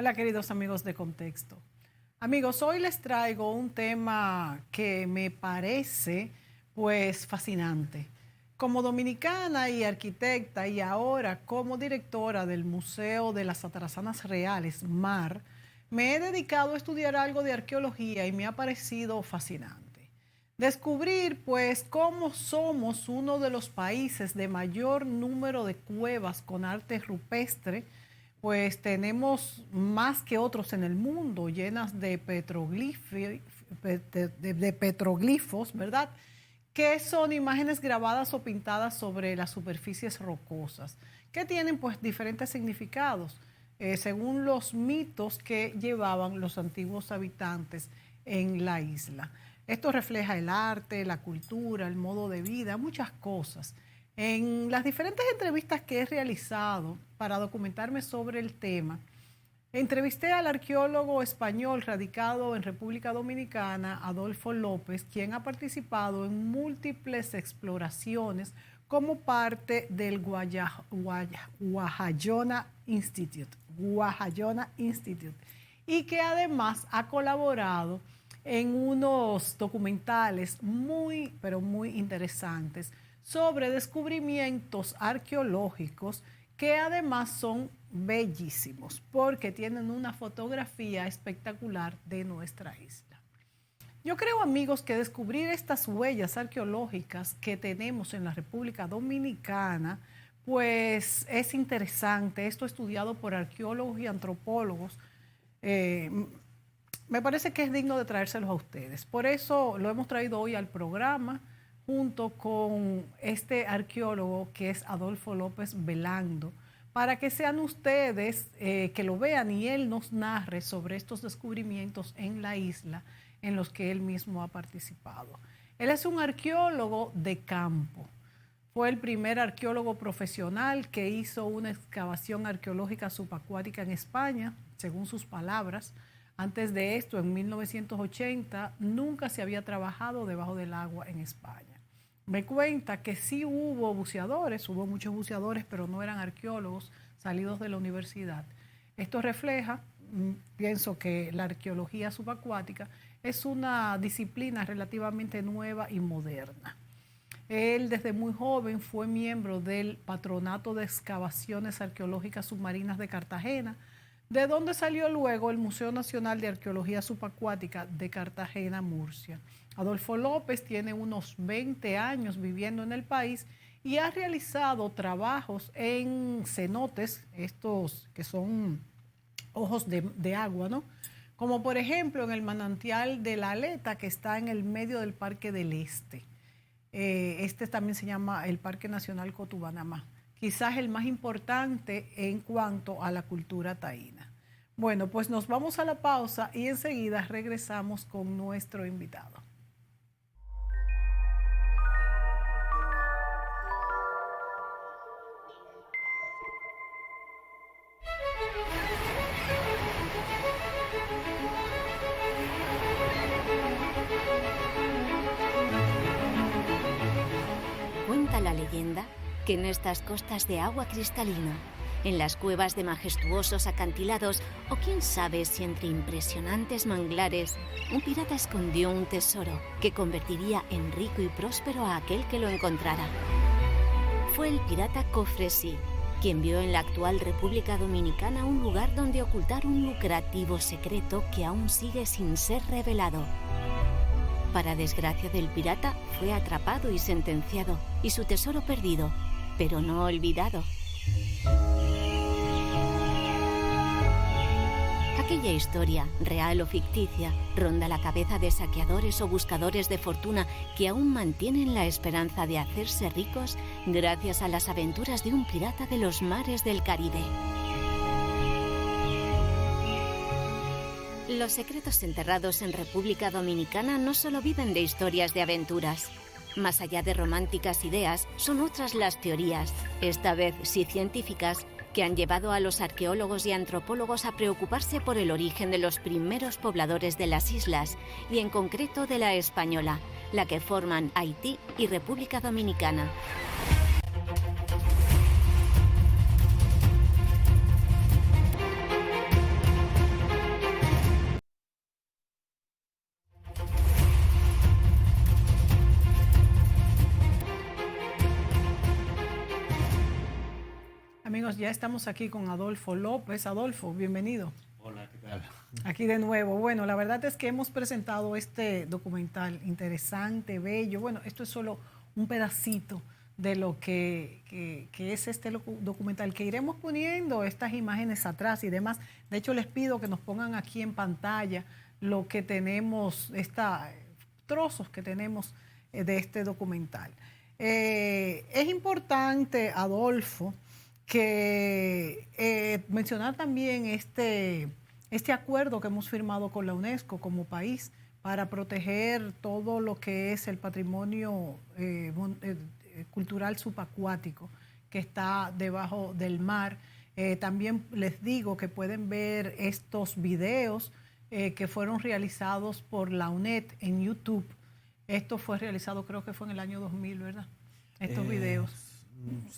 Hola, queridos amigos de Contexto. Amigos, hoy les traigo un tema que me parece, pues, fascinante. Como dominicana y arquitecta y ahora como directora del Museo de las Atarazanas Reales, MAR, me he dedicado a estudiar algo de arqueología y me ha parecido fascinante. Descubrir, pues, cómo somos uno de los países de mayor número de cuevas con arte rupestre, pues tenemos más que otros en el mundo, llenas de petroglifos, ¿verdad? Que son imágenes grabadas o pintadas sobre las superficies rocosas, que tienen pues diferentes significados, según los mitos que llevaban los antiguos habitantes en la isla. Esto refleja el arte, la cultura, el modo de vida, muchas cosas. En las diferentes entrevistas que he realizado para documentarme sobre el tema, entrevisté al arqueólogo español radicado en República Dominicana, Adolfo López, quien ha participado en múltiples exploraciones como parte del Guajayona Institute, y que además ha colaborado en unos documentales muy, pero muy interesantes sobre descubrimientos arqueológicos que además son bellísimos porque tienen una fotografía espectacular de nuestra isla. Yo creo, amigos, que descubrir estas huellas arqueológicas que tenemos en la República Dominicana, pues es interesante. Esto estudiado por arqueólogos y antropólogos. Me parece que es digno de traérselos a ustedes. Por eso lo hemos traído hoy al programa, junto con este arqueólogo que es Adolfo López Velando, para que sean ustedes que lo vean y él nos narre sobre estos descubrimientos en la isla en los que él mismo ha participado. Él es un arqueólogo de campo. Fue el primer arqueólogo profesional que hizo una excavación arqueológica subacuática en España, según sus palabras. Antes de esto, en 1980, nunca se había trabajado debajo del agua en España. Me cuenta que sí hubo buceadores, hubo muchos buceadores, pero no eran arqueólogos salidos de la universidad. Esto refleja, pienso que la arqueología subacuática es una disciplina relativamente nueva y moderna. Él desde muy joven fue miembro del Patronato de Excavaciones Arqueológicas Submarinas de Cartagena, de donde salió luego el Museo Nacional de Arqueología Subacuática de Cartagena, Murcia. Adolfo López tiene unos 20 años viviendo en el país y ha realizado trabajos en cenotes, estos que son ojos de agua, ¿no? Como por ejemplo en el manantial de La Aleta, que está en el medio del Parque del Este. Este también se llama el Parque Nacional Cotubanamá, quizás el más importante en cuanto a la cultura taína. Bueno, pues nos vamos a la pausa y enseguida regresamos con nuestro invitado. Cuenta la leyenda que en estas costas de agua cristalina, en las cuevas de majestuosos acantilados o quién sabe si entre impresionantes manglares, un pirata escondió un tesoro que convertiría en rico y próspero a aquel que lo encontrara. Fue el pirata Cofresí, quien vio en la actual República Dominicana un lugar donde ocultar un lucrativo secreto que aún sigue sin ser revelado. Para desgracia del pirata, fue atrapado y sentenciado, y su tesoro perdido, pero no olvidado. Aquella historia, real o ficticia, ronda la cabeza de saqueadores o buscadores de fortuna que aún mantienen la esperanza de hacerse ricos gracias a las aventuras de un pirata de los mares del Caribe. Los secretos enterrados en República Dominicana no solo viven de historias de aventuras. Más allá de románticas ideas, son otras las teorías, esta vez sí científicas, que han llevado a los arqueólogos y antropólogos a preocuparse por el origen de los primeros pobladores de las islas, y en concreto de la Española, la que forman Haití y República Dominicana. Bueno, ya estamos aquí con Adolfo López. Adolfo, bienvenido. Hola, ¿qué tal? Aquí de nuevo. Bueno, la verdad es que hemos presentado este documental interesante, bello. Bueno, esto es solo un pedacito de lo que es este documental, que iremos poniendo estas imágenes atrás y demás. De hecho, les pido que nos pongan aquí en pantalla lo que tenemos, trozos que tenemos de este documental. Es importante, Adolfo, que mencionar también este acuerdo que hemos firmado con la UNESCO como país para proteger todo lo que es el patrimonio cultural subacuático que está debajo del mar. También les digo que pueden ver estos videos que fueron realizados por la UNED en YouTube. Esto fue realizado, creo que fue en el año 2000, ¿verdad? Estos videos.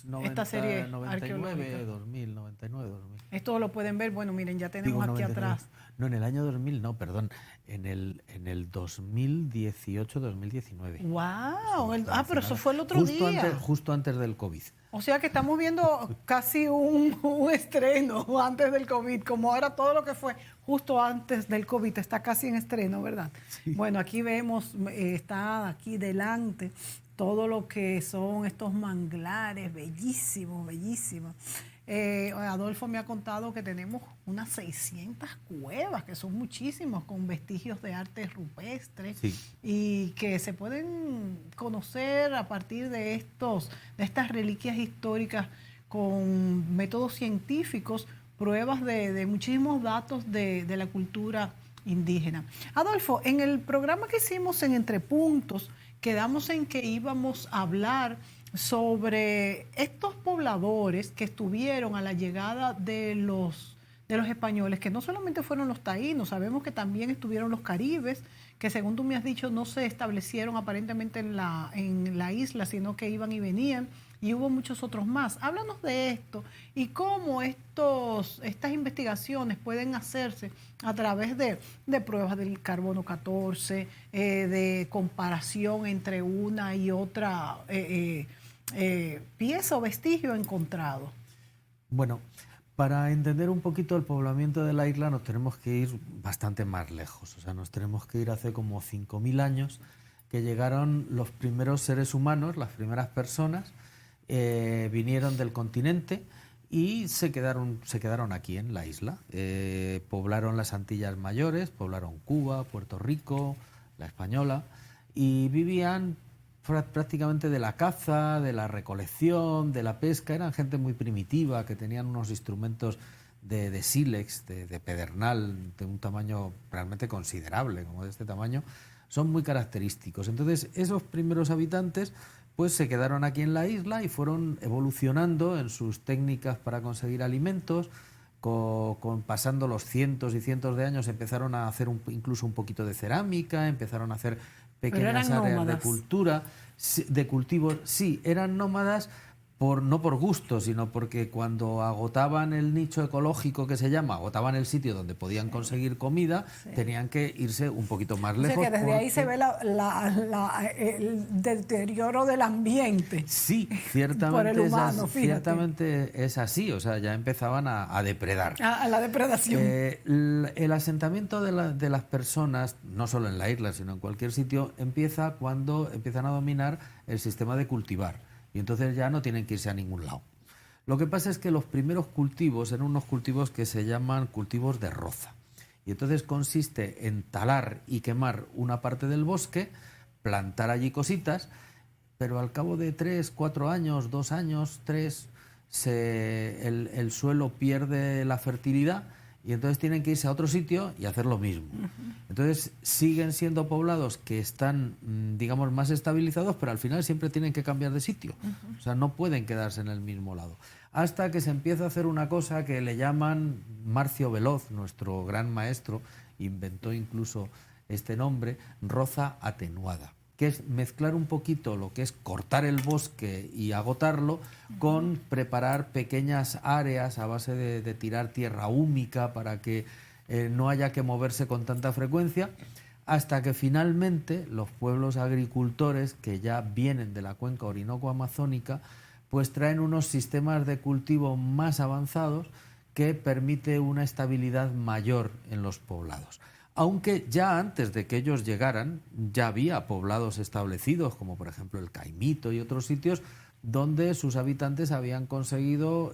90, esta serie 99, 2000, 99, 2000. Esto lo pueden ver, bueno, miren, ya tenemos aquí 99. Atrás. No, en el año 2000, no, perdón, en el 2018, 2019. ¡Wow! Pero eso fue el otro día. Justo antes del COVID. O sea que estamos viendo casi un estreno antes del COVID, como ahora todo lo que fue justo antes del COVID está casi en estreno, ¿verdad? Sí. Bueno, aquí vemos, está aquí delante todo lo que son estos manglares, bellísimos, bellísimos. Adolfo me ha contado que tenemos unas 600 cuevas, que son muchísimos, con vestigios de arte rupestre, sí, y que se pueden conocer a partir de estas reliquias históricas con métodos científicos, pruebas de muchísimos datos de la cultura indígena. Adolfo, en el programa que hicimos en Entre Puntos, quedamos en que íbamos a hablar sobre estos pobladores que estuvieron a la llegada de los españoles, que no solamente fueron los taínos, sabemos que también estuvieron los caribes, que según tú me has dicho no se establecieron aparentemente en la isla, sino que iban y venían, y hubo muchos otros más. Háblanos de esto y cómo estas investigaciones pueden hacerse a través de pruebas del carbono 14, de comparación entre una y otra pieza o vestigio encontrado. Bueno, para entender un poquito el poblamiento de la isla nos tenemos que ir bastante más lejos. O sea, nos tenemos que ir hace como 5.000 años que llegaron los primeros seres humanos, las primeras personas, vinieron del continente y se quedaron aquí en la isla. Poblaron las Antillas Mayores, poblaron Cuba, Puerto Rico, la Española, y vivían prácticamente de la caza, de la recolección, de la pesca. Eran gente muy primitiva, que tenían unos instrumentos de sílex, de pedernal, de un tamaño realmente considerable, como de este tamaño. Son muy característicos. Entonces, esos primeros habitantes pues se quedaron aquí en la isla y fueron evolucionando en sus técnicas para conseguir alimentos. Pasando los cientos y cientos de años empezaron a hacer incluso un poquito de cerámica, empezaron a hacer pequeñas áreas de cultura, de cultivos. Sí, eran nómadas, no por gusto, sino porque cuando agotaban el nicho ecológico que se llama, agotaban el sitio donde podían conseguir comida, tenían que irse un poquito más lejos. O sea que desde ahí se ve el deterioro del ambiente. Sí, ciertamente, por el humano, ciertamente es así. O sea, ya empezaban a depredar. A la depredación. El asentamiento de las personas, no solo en la isla, sino en cualquier sitio, empieza cuando empiezan a dominar el sistema de cultivar. Y entonces ya no tienen que irse a ningún lado. Lo que pasa es que los primeros cultivos eran unos cultivos que se llaman cultivos de roza. Y entonces consiste en talar y quemar una parte del bosque, plantar allí cositas, pero al cabo de 3, 4 años, 2 años, 3, el suelo pierde la fertilidad y entonces tienen que irse a otro sitio y hacer lo mismo. Entonces siguen siendo poblados que están, digamos, más estabilizados, pero al final siempre tienen que cambiar de sitio. O sea, no pueden quedarse en el mismo lado. Hasta que se empieza a hacer una cosa que le llaman, Marcio Veloz, nuestro gran maestro, inventó incluso este nombre, roza atenuada, que es mezclar un poquito lo que es cortar el bosque y agotarlo con preparar pequeñas áreas a base de tirar tierra húmica para que no haya que moverse con tanta frecuencia, hasta que finalmente los pueblos agricultores que ya vienen de la cuenca Orinoco-Amazónica pues traen unos sistemas de cultivo más avanzados que permite una estabilidad mayor en los poblados. Aunque ya antes de que ellos llegaran, ya había poblados establecidos, como por ejemplo el Caimito y otros sitios, donde sus habitantes habían conseguido,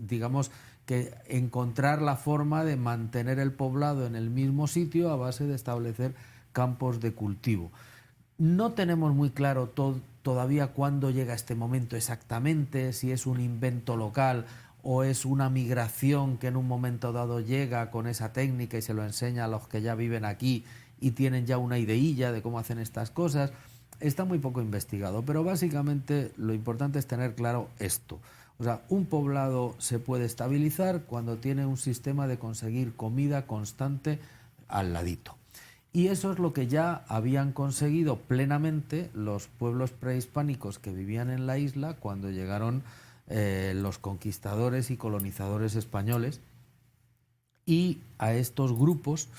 digamos, que encontrar la forma de mantener el poblado en el mismo sitio a base de establecer campos de cultivo. No tenemos muy claro todavía cuándo llega este momento exactamente, si es un invento local o es una migración que en un momento dado llega con esa técnica y se lo enseña a los que ya viven aquí y tienen ya una ideilla de cómo hacen estas cosas. Está muy poco investigado, pero básicamente lo importante es tener claro esto. O sea, un poblado se puede estabilizar cuando tiene un sistema de conseguir comida constante al ladito. Y eso es lo que ya habían conseguido plenamente los pueblos prehispánicos que vivían en la isla cuando llegaron los conquistadores y colonizadores españoles, y a estos grupos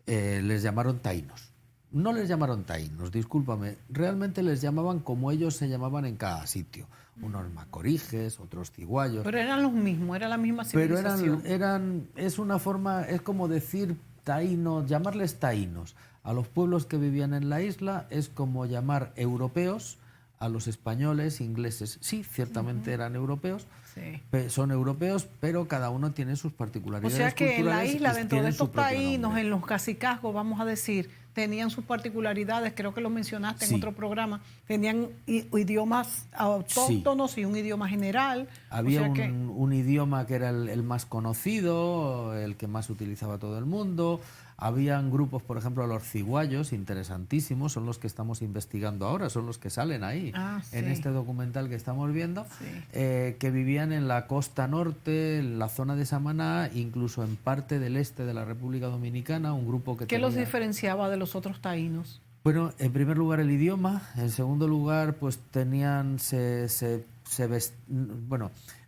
les llamaron taínos. No les llamaron taínos, discúlpame, realmente les llamaban como ellos se llamaban en cada sitio. Unos macoriges, otros ciguayos. Pero eran los mismos, era la misma civilización. Pero es una forma, es como decir taínos, llamarles taínos a los pueblos que vivían en la isla es como llamar europeos a los españoles, ingleses. Sí, ciertamente eran europeos, sí. Son europeos, pero cada uno tiene sus particularidades. O sea que en la isla, y dentro de estos taínos, nombre. en los cacicazgos, vamos a decir, tenían sus particularidades, creo que lo mencionaste en otro programa, tenían idiomas autóctonos y un idioma general. Había un idioma que era el más conocido, el que más utilizaba todo el mundo. Habían grupos, por ejemplo, los ciguayos, interesantísimos, son los que estamos investigando ahora, son los que salen ahí, en este documental que estamos viendo, que vivían en la costa norte, en la zona de Samaná, incluso en parte del este de la República Dominicana, un grupo que ¿Qué los diferenciaba de los otros taínos? Bueno, en primer lugar el idioma, en segundo lugar pues tenían,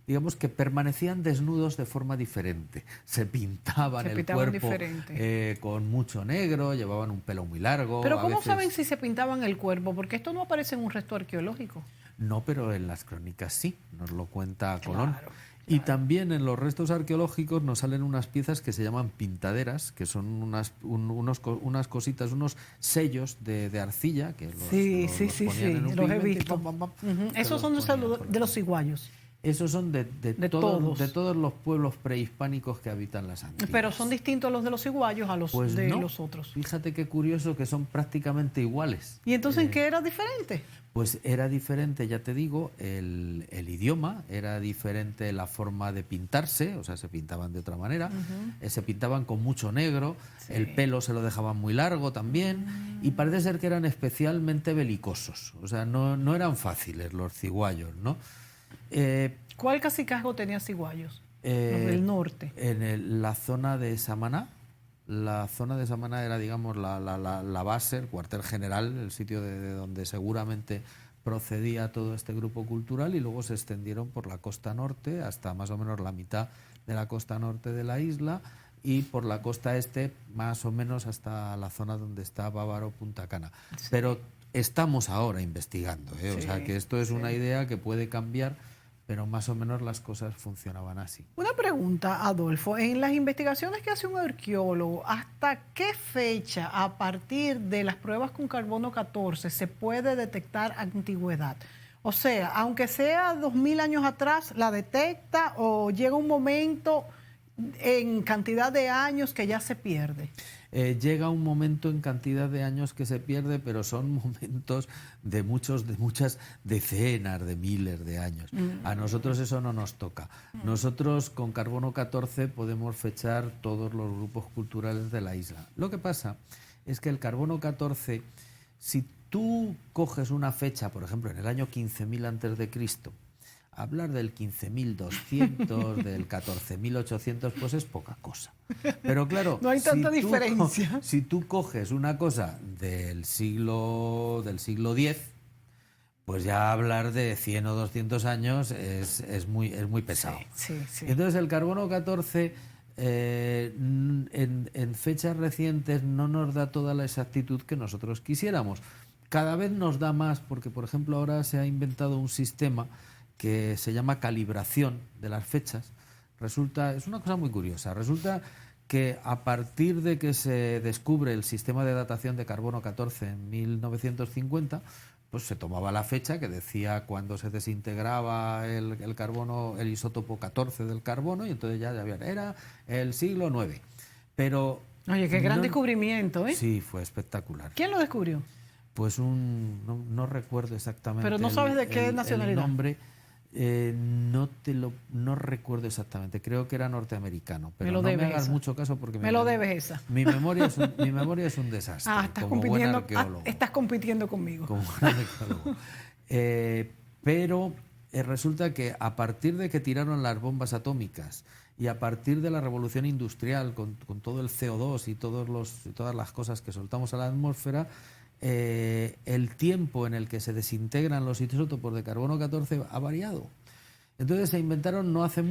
digamos que permanecían desnudos de forma diferente, se pintaban el cuerpo con mucho negro, llevaban un pelo muy largo. Pero ¿cómo saben si se pintaban el cuerpo? Porque esto no aparece en un resto arqueológico. No, pero en las crónicas sí, nos lo cuenta Colón. Y también en los restos arqueológicos nos salen unas piezas que se llaman pintaderas, que son unas cositas, unos sellos de arcilla que los ponían en un los he visto. Esos son de los ciguayos. Esos son de todos los pueblos prehispánicos que habitan las Antillas. Pero son distintos los de los ciguayos a los los otros. Fíjate qué curioso que son prácticamente iguales. ¿Y entonces en qué era diferente? Pues era diferente, ya te digo, el idioma, era diferente la forma de pintarse, o sea, se pintaban de otra manera, se pintaban con mucho negro, el pelo se lo dejaban muy largo también, y parece ser que eran especialmente belicosos, o sea, no eran fáciles los ciguayos, ¿no? ¿Cuál cacicazgo tenía ciguayos? Los del norte. En la zona de Samaná. La zona de Samaná era, digamos, la base, el cuartel general, el sitio de donde seguramente procedía todo este grupo cultural, y luego se extendieron por la costa norte hasta más o menos la mitad de la costa norte de la isla, y por la costa este más o menos hasta la zona donde está Bávaro, Punta Cana. Sí. Pero estamos ahora investigando, o sea que esto es una idea que puede cambiar, pero más o menos las cosas funcionaban así. Una pregunta, Adolfo. En las investigaciones que hace un arqueólogo, ¿hasta qué fecha, a partir de las pruebas con carbono 14, se puede detectar antigüedad? O sea, aunque sea 2000 años atrás, ¿la detecta o llega un momento en cantidad de años que ya se pierde? Llega un momento en cantidad de años que se pierde, pero son momentos de muchas decenas de miles de años. A nosotros eso no nos toca. Nosotros con carbono 14 podemos fechar todos los grupos culturales de la isla. Lo que pasa es que el carbono 14, si tú coges una fecha, por ejemplo, en el año 15.000 antes de Cristo, hablar del 15.200, del 14.800, pues es poca cosa. Pero claro, no hay tanta diferencia. Si tú coges una cosa del siglo X, pues ya hablar de 100 o 200 años es muy pesado. Sí. Entonces el carbono 14 en fechas recientes no nos da toda la exactitud que nosotros quisiéramos. cada vez nos da más, porque por ejemplo ahora se ha inventado un sistema que se llama calibración de las fechas. Es una cosa muy curiosa. Resulta que a partir de que se descubre el sistema de datación de carbono 14 en 1950, pues se tomaba la fecha que decía cuando se desintegraba el carbono, el isótopo 14 del carbono, y entonces era el siglo IX. Pero oye, qué gran descubrimiento, ¿eh? Sí, fue espectacular. ¿Quién lo descubrió? Pues no recuerdo exactamente. Pero no sabes de qué nacionalidad. El nombre. No recuerdo exactamente, creo que era norteamericano, pero no me hagas mucho caso porque me lo debes esa. Mi memoria es un desastre. Estás compitiendo conmigo. Como buen arqueólogo. Pero resulta que a partir de que tiraron las bombas atómicas y a partir de la revolución industrial con todo el CO2 y todas las cosas que soltamos a la atmósfera, el tiempo en el que se desintegran los isótopos de carbono 14 ha variado. Entonces se inventaron hace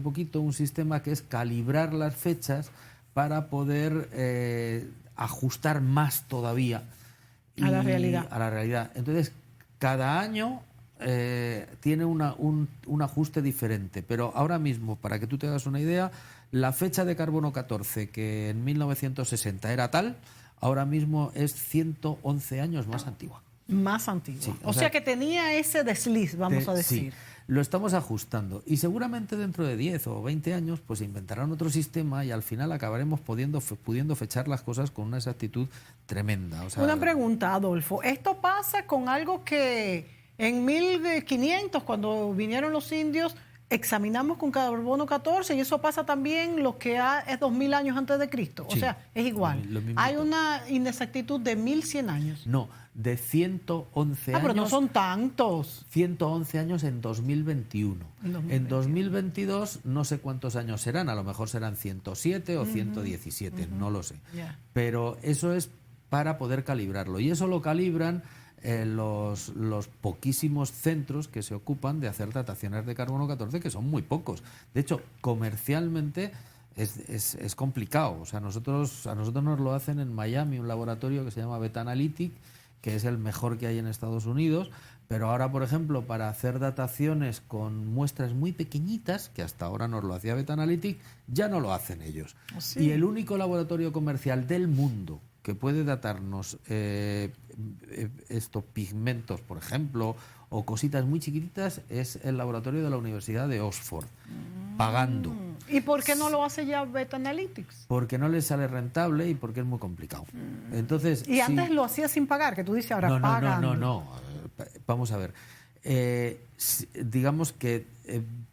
poquito, un sistema que es calibrar las fechas para poder ajustar más todavía a la realidad. Entonces, cada año tiene un ajuste diferente, pero ahora mismo, para que tú te hagas una idea, la fecha de carbono 14, que en 1960 era tal, ahora mismo es 111 años más antigua. Más antigua. Sí, o sea que tenía ese desliz, vamos a decir. Sí, lo estamos ajustando. Y seguramente dentro de 10 o 20 años pues inventarán otro sistema y al final acabaremos pudiendo fechar las cosas con una exactitud tremenda. Una pregunta, Adolfo. ¿Esto pasa con algo que en 1500, cuando vinieron los indios, examinamos con carbono 14 y eso pasa también lo que es 2000 años antes de Cristo? O sea, es igual. Hay una inexactitud de 1100 años. No, de 111 años. Pero no son tantos. 111 años en 2021. En 2022 no sé cuántos años serán, a lo mejor serán 107 o 117, no lo sé. Yeah. Pero eso es para poder calibrarlo y eso lo calibran los poquísimos centros que se ocupan de hacer dataciones de carbono 14, que son muy pocos. De hecho, comercialmente es complicado. O sea, a nosotros nos lo hacen en Miami, un laboratorio que se llama Beta Analytic, que es el mejor que hay en Estados Unidos, pero ahora, por ejemplo, para hacer dataciones con muestras muy pequeñitas, que hasta ahora nos lo hacía Beta Analytic, ya no lo hacen ellos. ¿Oh, sí? Y el único laboratorio comercial del mundo que puede datarnos estos pigmentos, por ejemplo, o cositas muy chiquititas, es el laboratorio de la Universidad de Oxford, pagando. ¿Y por qué no lo hace ya Beta Analytics? Porque no les sale rentable y porque es muy complicado. Entonces, y antes lo hacía sin pagar, que tú dices ahora pagando. No. Vamos a ver. Digamos que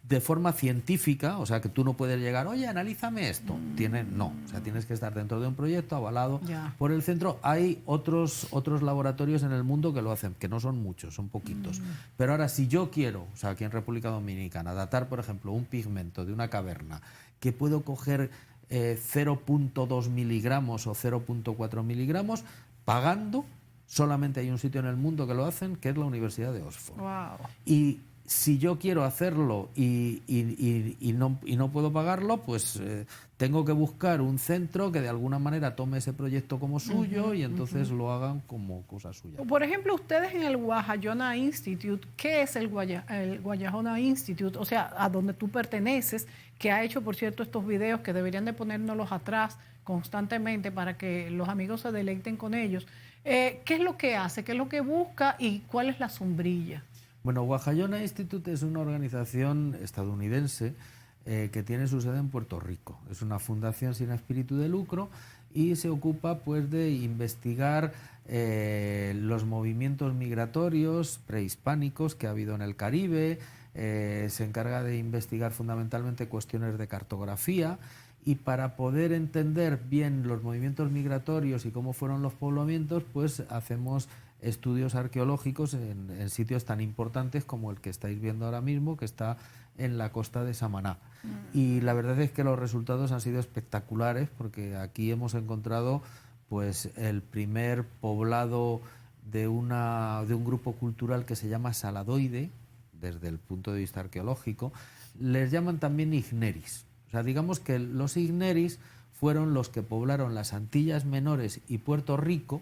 de forma científica, o sea, que tú no puedes llegar, oye, analízame esto. No, o sea, tienes que estar dentro de un proyecto avalado por el centro. Hay otros laboratorios en el mundo que lo hacen, que no son muchos, son poquitos. Pero ahora, si yo quiero, o sea, aquí en República Dominicana, datar, por ejemplo, un pigmento de una caverna, que puedo coger 0.2 miligramos o 0.4 miligramos, pagando, solamente hay un sitio en el mundo que lo hacen, que es la Universidad de Oxford. Wow. Y si yo quiero hacerlo y no puedo pagarlo, pues tengo que buscar un centro que de alguna manera tome ese proyecto como suyo y entonces lo hagan como cosa suya. Por ejemplo, ustedes en el Guajayona Institute, ¿qué es el Guajayona Institute? O sea, a donde tú perteneces, que ha hecho, por cierto, estos videos que deberían de ponérnoslos atrás constantemente para que los amigos se deleiten con ellos. ¿Qué es lo que hace? ¿Qué es lo que busca? ¿Y cuál es la sombrilla? Bueno, Guajayona Institute es una organización estadounidense que tiene su sede en Puerto Rico. Es una fundación sin espíritu de lucro y se ocupa pues de investigar los movimientos migratorios prehispánicos que ha habido en el Caribe. Se encarga de investigar fundamentalmente cuestiones de cartografía. Y para poder entender bien los movimientos migratorios y cómo fueron los poblamientos, pues hacemos estudios arqueológicos en sitios tan importantes como el que estáis viendo ahora mismo, que está en la costa de Samaná. Y la verdad es que los resultados han sido espectaculares, porque aquí hemos encontrado pues el primer poblado de un grupo cultural que se llama Saladoide, desde el punto de vista arqueológico. Les llaman también Igneris. O sea, digamos que los Igneris fueron los que poblaron las Antillas Menores y Puerto Rico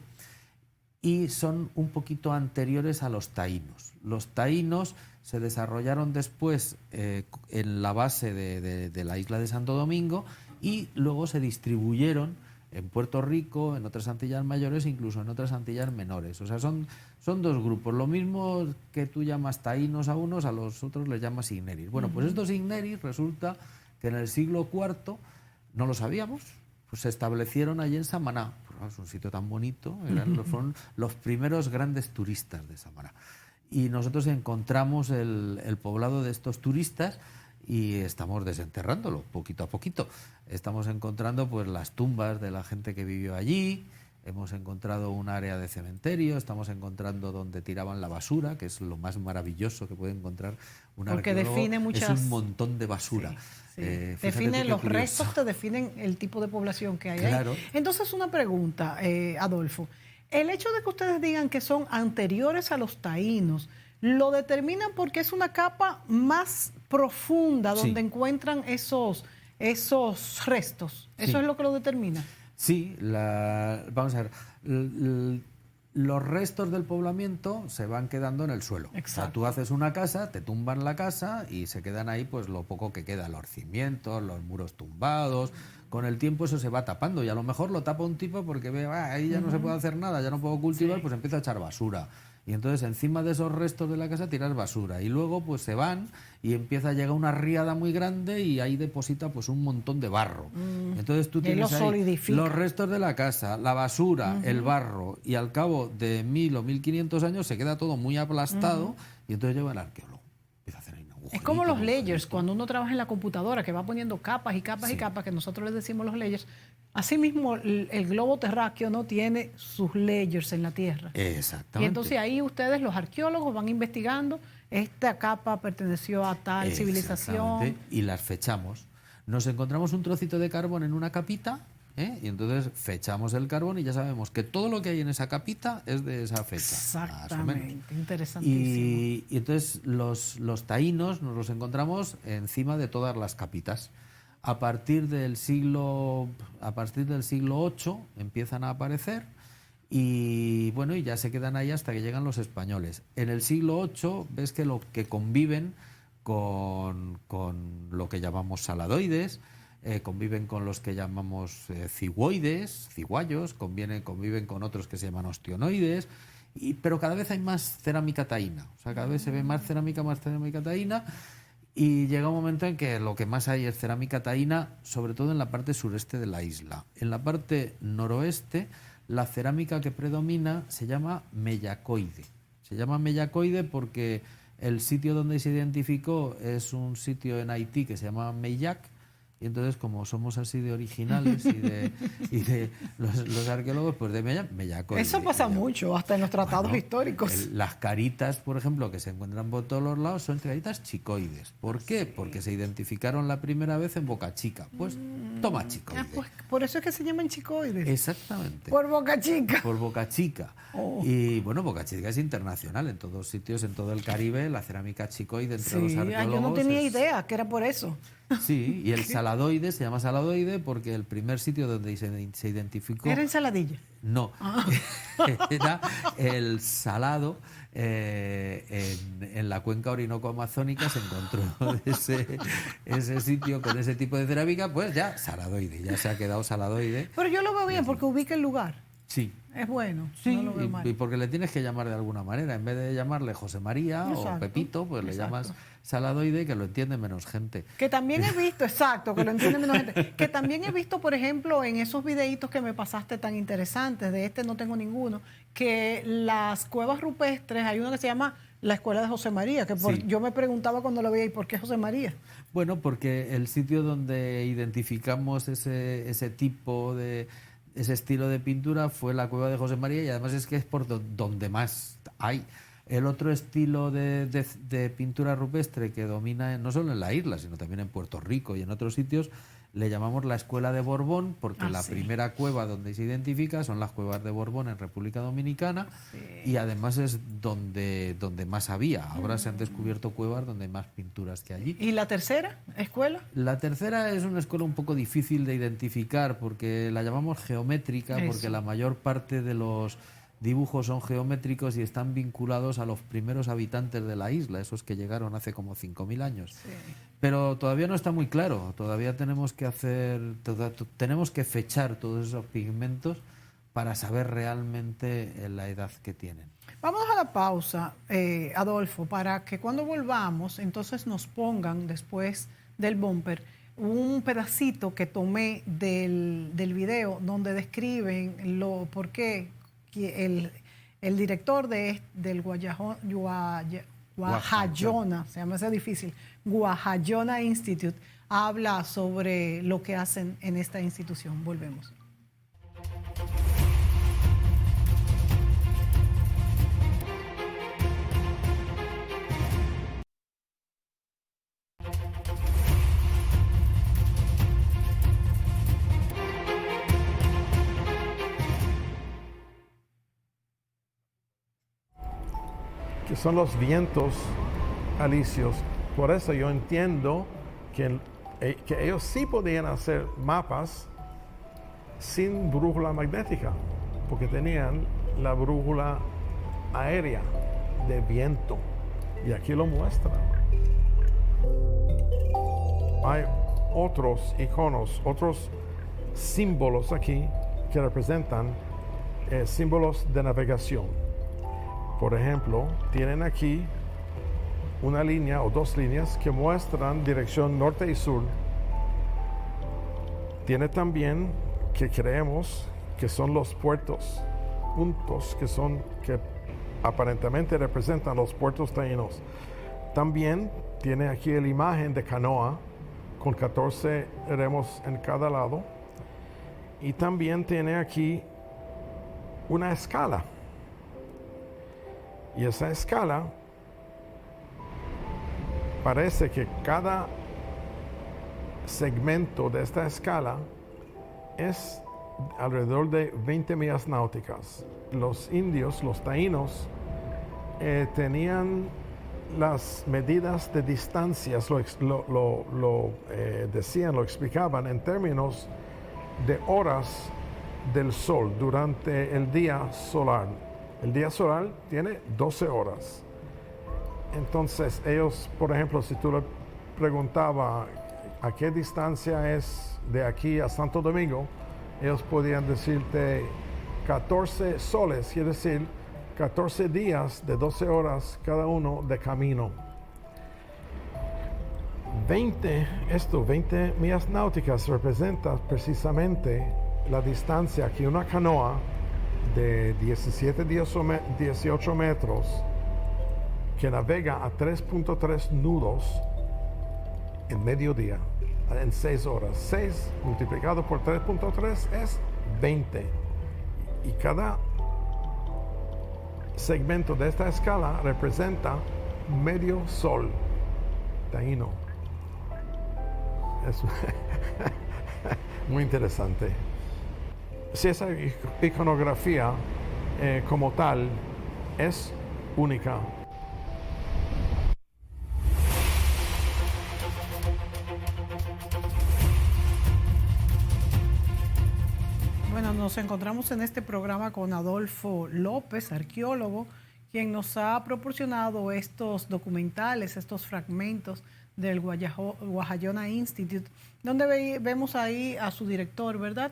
y son un poquito anteriores a los taínos. Los taínos se desarrollaron después en la base de la isla de Santo Domingo y luego se distribuyeron en Puerto Rico, en otras Antillas Mayores, incluso en otras Antillas Menores. O sea, son dos grupos. Lo mismo que tú llamas taínos a unos, a los otros les llamas igneris. Bueno, pues estos igneris resulta que en el siglo IV, no lo sabíamos, pues se establecieron allí en Samaná. Pues, es un sitio tan bonito, fueron los primeros grandes turistas de Samaná. Y nosotros encontramos el poblado de estos turistas y estamos desenterrándolo poquito a poquito. Estamos encontrando pues las tumbas de la gente que vivió allí, hemos encontrado un área de cementerio, estamos encontrando donde tiraban la basura, que es lo más maravilloso que puede encontrar un arqueólogo. Porque define muchas... Es un montón de basura. Sí, sí. Define los restos, te definen el tipo de población que hay claro. ahí. Entonces, una pregunta, Adolfo. El hecho de que ustedes digan que son anteriores a los taínos, ¿lo determinan porque es una capa más profunda donde encuentran esos restos? ¿Eso es lo que lo determina? Sí, vamos a ver, los restos del poblamiento se van quedando en el suelo. Exacto. O sea, tú haces una casa, te tumban la casa y se quedan ahí pues lo poco que queda, los cimientos, los muros tumbados. Con el tiempo eso se va tapando y a lo mejor lo tapa un tipo porque ve, ahí ya no se puede hacer nada, ya no puedo cultivar, pues empieza a echar basura. Y entonces encima de esos restos de la casa tiras basura y luego pues se van y empieza a llegar una riada muy grande y ahí deposita pues un montón de barro. Entonces tú tienes ahí los restos de la casa, la basura, el barro y al cabo de 1000 o 1500 años se queda todo muy aplastado y entonces llega el arqueólogo. Empieza a hacer ahí un agujerito. Es como los layers, cuando uno trabaja en la computadora que va poniendo capas y capas y capas, que nosotros les decimos los layers. Asimismo, el globo terráqueo no tiene sus layers en la Tierra. Exactamente. Y entonces ahí ustedes, los arqueólogos, van investigando, esta capa perteneció a tal civilización. Y las fechamos. Nos encontramos un trocito de carbón en una capita, y entonces fechamos el carbón y ya sabemos que todo lo que hay en esa capita es de esa fecha. Exactamente, interesantísimo. Y entonces los taínos nos los encontramos encima de todas las capitas. A partir del siglo VIII empiezan a aparecer y bueno, y ya se quedan ahí hasta que llegan los españoles. En el siglo VIII ves que lo que conviven con lo que llamamos saladoides, conviven con los que llamamos ciguayos, conviven con otros que se llaman ostionoides, pero cada vez hay más cerámica taína. O sea, cada vez se ve más cerámica taína. Y llega un momento en que lo que más hay es cerámica taína, sobre todo en la parte sureste de la isla. En la parte noroeste, la cerámica que predomina se llama mellacoide. Se llama mellacoide porque el sitio donde se identificó es un sitio en Haití que se llama Meillac. Y entonces, como somos así de originales y de los arqueólogos, pues de mellacoide. Eso pasa mucho, hasta en los tratados históricos. Las caritas, por ejemplo, que se encuentran por todos los lados, son caritas chicoides. ¿Por qué? Porque se identificaron la primera vez en Boca Chica. Pues toma chicoide. Pues por eso es que se llaman chicoides. Exactamente. Por Boca Chica. Por Boca Chica. Y bueno, Boca Chica es internacional. En todos sitios, en todo el Caribe, la cerámica chicoide entre los arqueólogos. Yo no tenía idea que era por eso. Sí, y el saladoide se llama saladoide porque el primer sitio donde se identificó... ¿Era en Saladilla? No, era el salado. En la cuenca orinoco-amazónica se encontró ese sitio con ese tipo de cerámica, pues ya saladoide, ya se ha quedado saladoide. Pero yo lo veo bien porque ubica el lugar. Sí. Es bueno. Sí, no lo veo mal. Y porque le tienes que llamar de alguna manera. En vez de llamarle José María o Pepito, pues le llamas saladoide, que lo entiende menos gente. Que también he visto, que lo entiende menos gente. Que también he visto, por ejemplo, en esos videitos que me pasaste tan interesantes, de este no tengo ninguno, que las cuevas rupestres, hay una que se llama la Escuela de José María, que yo me preguntaba cuando lo veía, ¿y por qué José María? Bueno, porque el sitio donde identificamos ese tipo de... ese estilo de pintura fue la cueva de José María y además es que es por donde más hay. El otro estilo de pintura rupestre que domina no solo en la isla, sino también en Puerto Rico y en otros sitios, le llamamos la Escuela de Borbón, porque la primera cueva donde se identifica son las cuevas de Borbón en República Dominicana y además es donde más había. Ahora se han descubierto cuevas donde hay más pinturas que allí. ¿Y la tercera escuela? La tercera es una escuela un poco difícil de identificar porque la llamamos geométrica, porque la mayor parte de los dibujos son geométricos y están vinculados a los primeros habitantes de la isla, esos que llegaron hace como 5.000 años. Sí. Pero todavía no está muy claro, todavía tenemos que fechar todos esos pigmentos para saber realmente la edad que tienen. Vamos a la pausa, Adolfo, para que cuando volvamos, entonces nos pongan después del bumper un pedacito que tomé del video donde describen por qué el director del Guajayona, se llama ese difícil, Guajayona Institute, habla sobre lo que hacen en esta institución. Volvemos. Que son los vientos alisios. Por eso yo entiendo que ellos sí podían hacer mapas sin brújula magnética, porque tenían la brújula aérea de viento. Y aquí lo muestra. Hay otros iconos, otros símbolos aquí que representan símbolos de navegación. Por ejemplo, tienen aquí una línea o dos líneas que muestran dirección norte y sur. Tiene también que creemos que son los puertos, puntos que aparentemente representan los puertos taínos. También tiene aquí la imagen de canoa con 14 remos en cada lado. Y también tiene aquí una escala. Y esa escala parece que cada segmento de esta escala es alrededor de 20 millas náuticas. Los indios, los taínos, tenían las medidas de distancias, lo decían, lo explicaban en términos de horas del sol durante el día solar. El día solar tiene 12 horas. Entonces ellos, por ejemplo, si tú le preguntabas a qué distancia es de aquí a Santo Domingo, ellos podían decirte 14 soles, quiere decir 14 días de 12 horas cada uno de camino. 20 millas náuticas representa precisamente la distancia que una canoa de 18 metros que navega a 3.3 nudos en mediodía, en 6 horas. 6 multiplicado por 3.3 es 20. Y cada segmento de esta escala representa medio sol taíno. Es muy interesante. Si esa iconografía como tal es única. Bueno, nos encontramos en este programa con Adolfo López, arqueólogo, quien nos ha proporcionado estos documentales, estos fragmentos del Guajayona Institute, donde vemos ahí a su director, ¿verdad?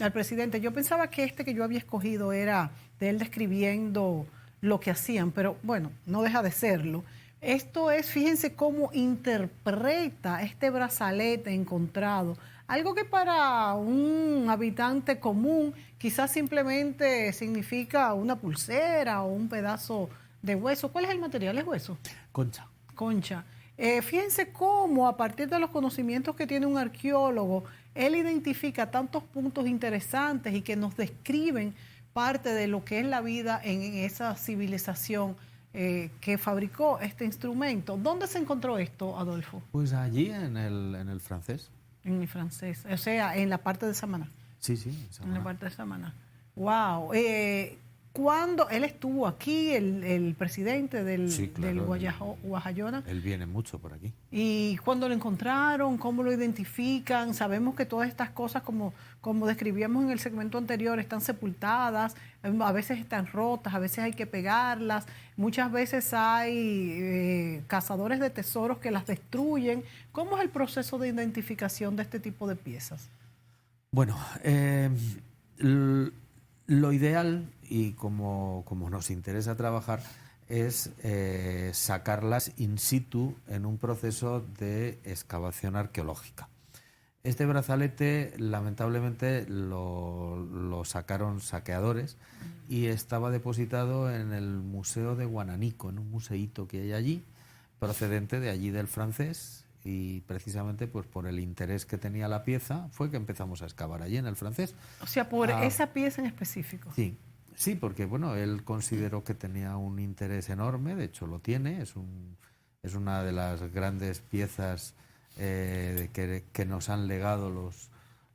Al presidente. Yo pensaba que que yo había escogido era de él describiendo lo que hacían, pero bueno, no deja de serlo. Esto es, fíjense cómo interpreta este brazalete encontrado, algo que para un habitante común quizás simplemente significa una pulsera o un pedazo de hueso. ¿Cuál es el material? ¿Es hueso? Concha. Concha. Fíjense cómo a partir de los conocimientos que tiene un arqueólogo, él identifica tantos puntos interesantes y que nos describen parte de lo que es la vida en esa civilización que fabricó este instrumento. ¿Dónde se encontró esto, Adolfo? Pues allí en el francés. En el francés, o sea, en la parte de Samaná. Sí, en Samaná. En la parte de Samaná. ¡Wow! Cuando él estuvo aquí, el presidente del Guajayona. Él viene mucho por aquí. Y cuando lo encontraron, cómo lo identifican, sabemos que todas estas cosas, como describíamos en el segmento anterior, están sepultadas, a veces están rotas, a veces hay que pegarlas, muchas veces hay cazadores de tesoros que las destruyen. ¿Cómo es el proceso de identificación de este tipo de piezas? Bueno, lo ideal, y como nos interesa trabajar, es sacarlas in situ en un proceso de excavación arqueológica. Este brazalete, lamentablemente, lo sacaron saqueadores y estaba depositado en el Museo de Guananico, en un museíto que hay allí, procedente de allí del Francés, y precisamente pues por el interés que tenía la pieza fue que empezamos a excavar allí en el Francés. O sea, por esa pieza en específico. Sí, porque bueno, él consideró que tenía un interés enorme, de hecho lo tiene, es una de las grandes piezas que nos han legado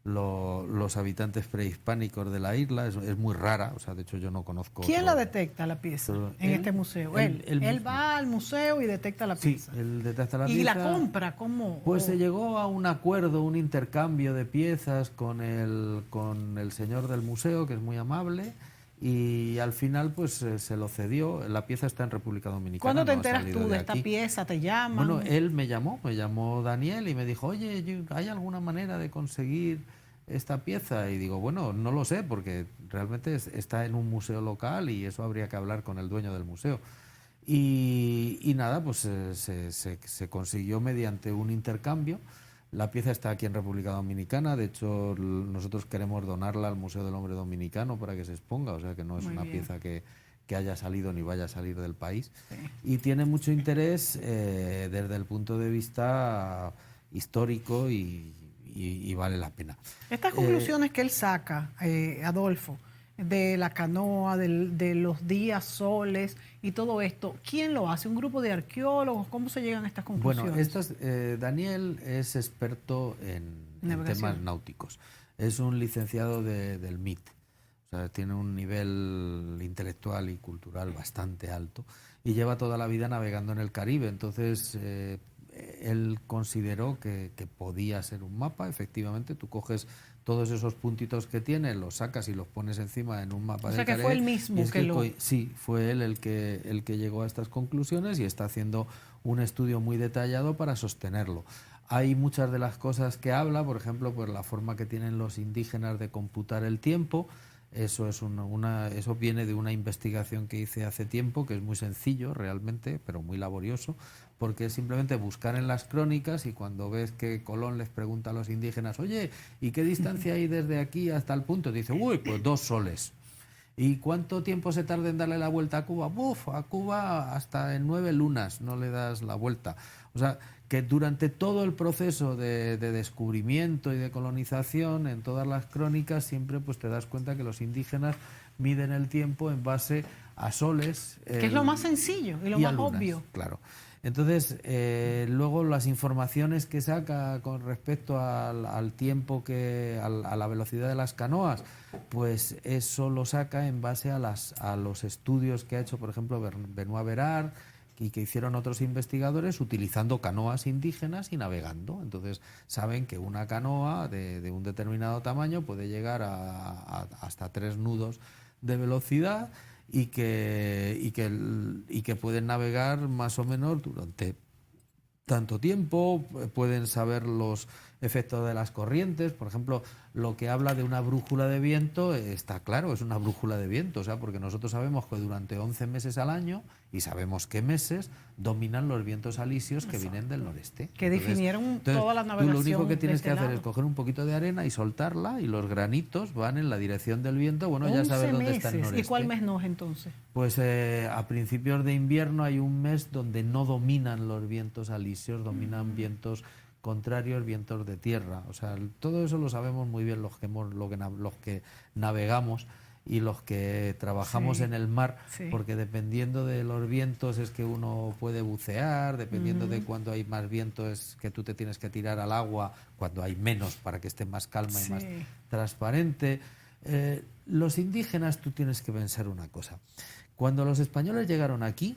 los habitantes prehispánicos de la isla. Es muy rara, o sea, de hecho yo no conozco. ¿Quién la detecta, la pieza, en este museo? Él va al museo y detecta la pieza. Sí, él detecta la pieza. ¿Y la compra? ¿Cómo? Pues se llegó a un acuerdo, un intercambio de piezas con el señor del museo, que es muy amable, y al final pues se lo cedió. La pieza está en República Dominicana. ¿Cuándo te enteras tú de esta pieza? ¿Te llaman? Bueno, él me llamó Daniel y me dijo, oye, ¿hay alguna manera de conseguir esta pieza? Y digo, bueno, no lo sé, porque realmente está en un museo local y eso habría que hablar con el dueño del museo. Y nada, pues se consiguió mediante un intercambio. La pieza está aquí en República Dominicana, de hecho nosotros queremos donarla al Museo del Hombre Dominicano para que se exponga, o sea que no es una pieza que haya salido ni vaya a salir del país. Sí. Y tiene mucho interés desde el punto de vista histórico y vale la pena. Estas conclusiones que él saca, Adolfo, de la canoa, de los días, soles y todo esto, ¿quién lo hace? ¿Un grupo de arqueólogos? ¿Cómo se llegan a estas conclusiones? Bueno, Daniel es experto en temas náuticos. Es un licenciado del MIT. O sea, tiene un nivel intelectual y cultural bastante alto y lleva toda la vida navegando en el Caribe. Entonces, él consideró que podía ser un mapa. Efectivamente, tú coges todos esos puntitos que tiene, los sacas y los pones encima en un mapa del Caribe. O sea, que fue él mismo que lo... Sí, fue él el que llegó a estas conclusiones y está haciendo un estudio muy detallado para sostenerlo. Hay muchas de las cosas que habla, por ejemplo, pues la forma que tienen los indígenas de computar el tiempo. Eso eso viene de una investigación que hice hace tiempo, que es muy sencillo realmente, pero muy laborioso, porque es simplemente buscar en las crónicas y cuando ves que Colón les pregunta a los indígenas, oye, ¿y qué distancia hay desde aquí hasta el punto? Dice, uy, pues 2 soles. ¿Y cuánto tiempo se tarda en darle la vuelta a Cuba? A Cuba hasta en 9 lunas no le das la vuelta. O sea, que durante todo el proceso de descubrimiento y de colonización, en todas las crónicas, siempre pues te das cuenta que los indígenas miden el tiempo en base a soles. Que es lo más sencillo y lo más obvio. Claro. Entonces, luego las informaciones que saca con respecto al tiempo, a la velocidad de las canoas, pues eso lo saca en base a los estudios que ha hecho, por ejemplo, Benoit Bérard, y que hicieron otros investigadores utilizando canoas indígenas y navegando. Entonces saben que una canoa de un determinado tamaño puede llegar hasta 3 nudos de velocidad y que pueden navegar más o menos durante tanto tiempo, pueden saber los efectos de las corrientes. Por ejemplo, lo que habla de una brújula de viento, está claro, es una brújula de viento, o sea, porque nosotros sabemos que durante 11 meses al año, y sabemos qué meses, dominan los vientos alisios que vienen del noreste. Que definieron toda la navegación. Tú lo único que tienes que hacer es coger un poquito de arena y soltarla, y los granitos van en la dirección del viento. Bueno, ya sabes dónde está el noreste. ¿Y cuál mes no es entonces? Pues a principios de invierno hay un mes donde no dominan los vientos alisios, dominan vientos contrarios, vientos de tierra. O sea, todo eso lo sabemos muy bien los que navegamos y los que trabajamos en el mar, porque dependiendo de los vientos es que uno puede bucear, dependiendo de cuando hay más viento es que tú te tienes que tirar al agua, cuando hay menos para que esté más calma y más transparente. los indígenas, tú tienes que pensar una cosa. Cuando los españoles llegaron aquí,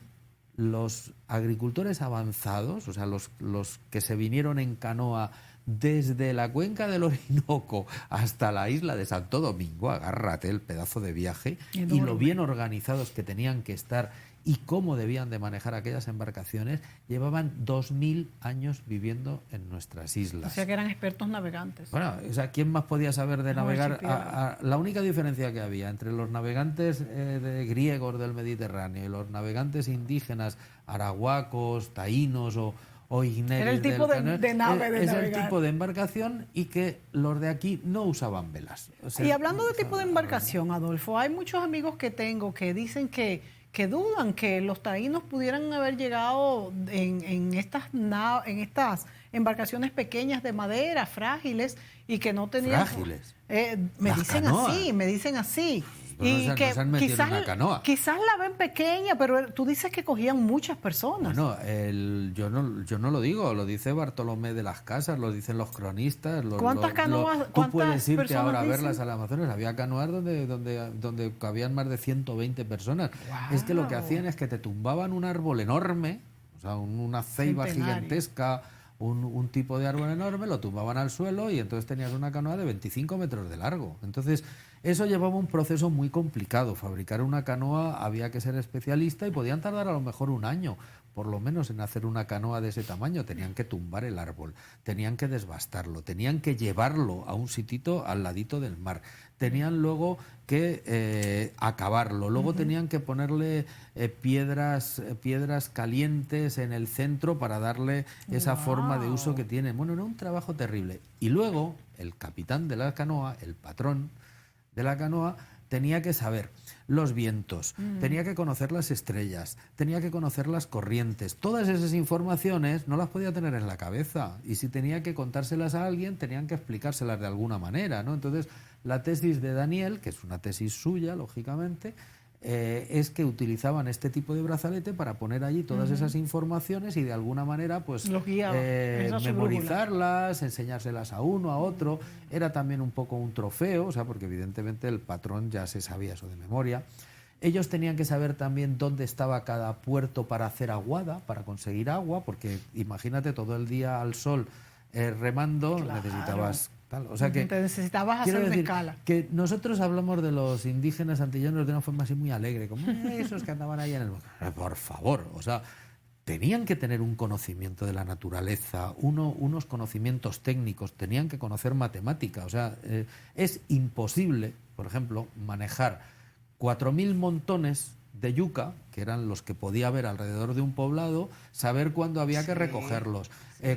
los agricultores avanzados, o sea, los que se vinieron en canoa desde la cuenca del Orinoco hasta la isla de Santo Domingo, agárrate el pedazo de viaje, enorme, y lo bien organizados que tenían que estar y cómo debían de manejar aquellas embarcaciones, llevaban 2000 años viviendo en nuestras islas. O sea que eran expertos navegantes. Bueno, o sea, ¿quién más podía saber de navegar? La única diferencia que había entre los navegantes griegos del Mediterráneo y los navegantes indígenas, arahuacos, taínos o igneris, era el tipo de nave de es navegar. el tipo de embarcación, y que los de aquí no usaban velas. O sea, y hablando de tipo de embarcación, Adolfo, hay muchos amigos que tengo que dicen que dudan que los taínos pudieran haber llegado en estas embarcaciones pequeñas de madera, frágiles, y que no tenían... ¿Frágiles? Me dicen así. Pues Y no que se han metido en una canoa. quizás la ven pequeña, pero tú dices que cogían muchas personas. Bueno, yo no lo digo, lo dice Bartolomé de las Casas, lo dicen los cronistas. ¿Cuántas canoas? Tú puedes irte ahora a dicen? verlas al Amazonas. Había canoas donde cabían más de 120 personas. Wow. Es que lo que hacían es que te tumbaban un árbol enorme, o sea, una ceiba gigantesca, un tipo de árbol enorme, lo tumbaban al suelo y entonces tenías una canoa de 25 metros de largo. Entonces, eso llevaba un proceso muy complicado. Fabricar una canoa había que ser especialista y podían tardar a lo mejor un año, por lo menos, en hacer una canoa de ese tamaño. Tenían que tumbar el árbol, tenían que desbastarlo, tenían que llevarlo a un sitito al ladito del mar, tenían luego que acabarlo, luego tenían que ponerle piedras calientes en el centro para darle esa forma de uso que tiene. Bueno, era un trabajo terrible. Y luego el capitán de la canoa, el patrón de la canoa, tenía que saber los vientos, tenía que conocer las estrellas, tenía que conocer las corrientes. Todas esas informaciones no las podía tener en la cabeza, y si tenía que contárselas a alguien, tenían que explicárselas de alguna manera, ¿no? Entonces, la tesis de Daniel, que es una tesis suya, lógicamente, es que utilizaban este tipo de brazalete para poner allí todas esas informaciones y de alguna manera pues memorizarlas, enseñárselas a uno, a otro. Era también un poco un trofeo, o sea, porque evidentemente el patrón ya se sabía eso de memoria. Ellos tenían que saber también dónde estaba cada puerto para hacer aguada, para conseguir agua, porque imagínate todo el día al sol remando, claro, necesitabas... O sea que te necesitabas hacer una escala. Que nosotros hablamos de los indígenas antillanos de una forma así muy alegre, como esos que andaban ahí en el bosque. Por favor, o sea, tenían que tener un conocimiento de la naturaleza, unos conocimientos técnicos, tenían que conocer matemática. O sea, es imposible, por ejemplo, manejar 4.000 montones de yuca, que eran los que podía haber alrededor de un poblado, saber cuándo había que recogerlos,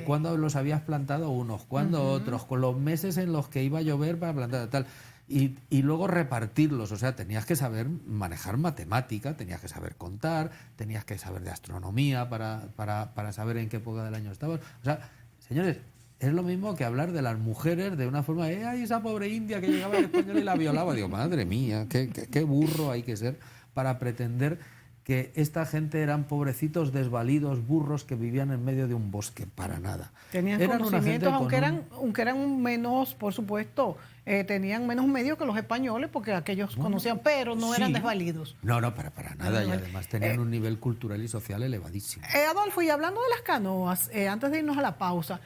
cuándo los habías plantado unos, cuándo otros, con los meses en los que iba a llover para plantar tal, y luego repartirlos. O sea, tenías que saber manejar matemática, tenías que saber contar, tenías que saber de astronomía para saber en qué época del año estabas. O sea, señores, es lo mismo que hablar de las mujeres de una forma de, ay, esa pobre india que llegaba al español y la violaba. Digo, madre mía, qué burro hay que ser para pretender que esta gente eran pobrecitos desvalidos, burros que vivían en medio de un bosque. Para nada. Tenían conocimientos, aunque eran menos, por supuesto, tenían menos medios que los españoles, porque aquellos conocían, pero no eran desvalidos. No, para nada, y además tenían un nivel cultural y social elevadísimo. Adolfo, y hablando de las canoas, antes de irnos a la pausa,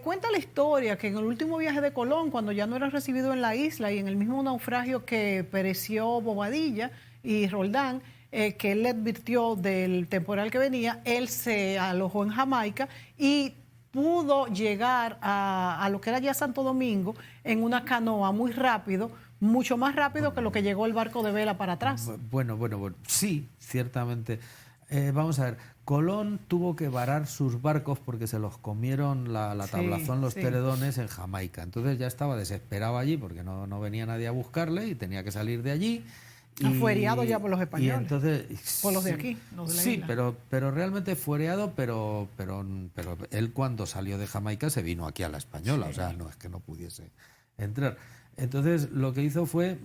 cuenta la historia que en el último viaje de Colón, cuando ya no era recibido en la isla y en el mismo naufragio que pereció Bobadilla y Roldán, que él le advirtió del temporal que venía, él se alojó en Jamaica y pudo llegar a lo que era ya Santo Domingo en una canoa muy rápido, mucho más rápido que lo que llegó el barco de vela para atrás. Bueno, sí, ciertamente. Vamos a ver, Colón tuvo que varar sus barcos porque se los comieron la tablazón, los teredones en Jamaica. Entonces ya estaba desesperado allí porque no venía nadie a buscarle y tenía que salir de allí. Fuereado ya por los españoles. Y entonces, por los de aquí, los de la isla. pero realmente fuereado, pero él cuando salió de Jamaica se vino aquí a la Española, o sea, no es que no pudiese entrar. Entonces lo que hizo fue